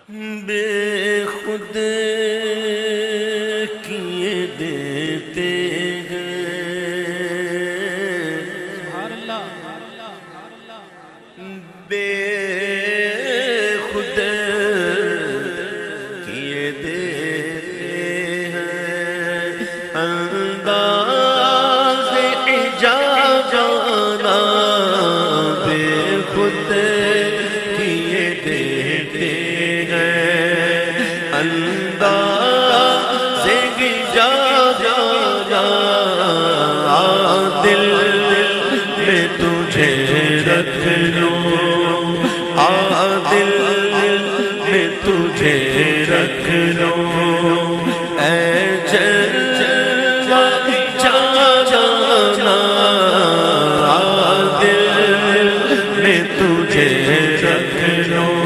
بے خود کیے دیتے ہیں، بے خود کیے دیتے ہیں، انداز اجابانا بے خود کیے دیتے ہیں، انداز اجابانا دل میں تجھے رکھ لوں، دل میں تجھے رکھ لوں، اے جلوہ جانا دل میں تجھے رکھ لوں،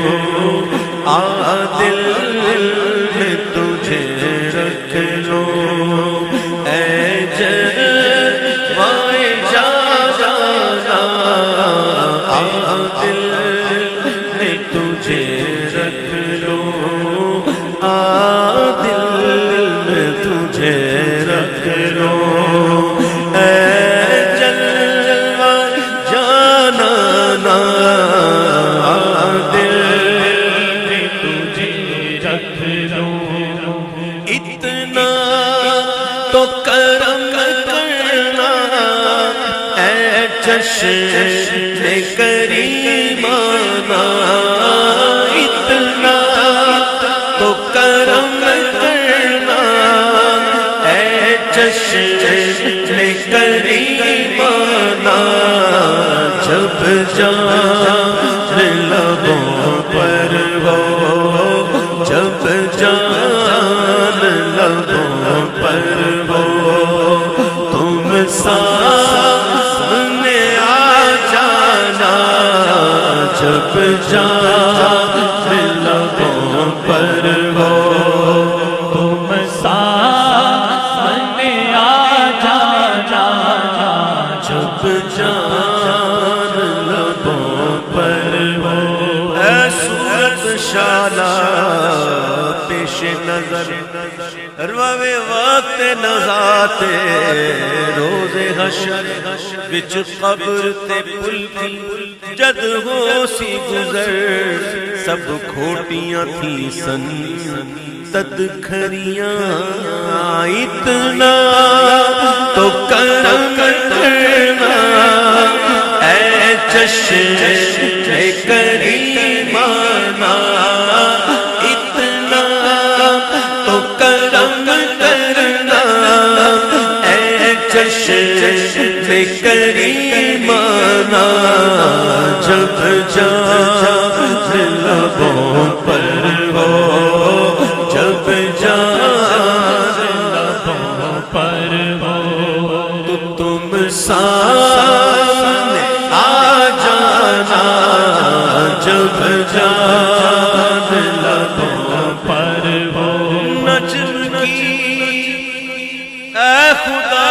دل میں تجھے رکھ لوں، اے جلوہ جانا دل میں تجھے رکھ لوں، دل میں تجھے رکھ لوں، اے جلوہ جانا دل میں تجھے رکھ لوں، اتنا تو کرم کرنا اے چشم کریمانہ، اتنا تو کرم کرنا اے چشم کریمانہ، جب جان لبوں پر ہو، جب جان لبوں پر ہو، تم سامنے آ جانا، جب جان لبوں پر ہو، تم سامنے آ جانا، جب جان لبوں پر ہو، اے صورت شالا پیش نظر روے وقت نزاتے روز حشر وچ قبر تے پلکی جد ہو سی گزر، سب کھوٹیاں تھی سن تد کھریاں، اتنا تو کرم کرنا اے چشم کریمانہ، اتنا تو کرم کرنا اے چشم کریمانہ، جب جان لبوں پر ہو، جب جان لبوں پر ہو، تو تم سامنے آ جانا، جب جان لبوں پر ہو، نجم کی اے خدا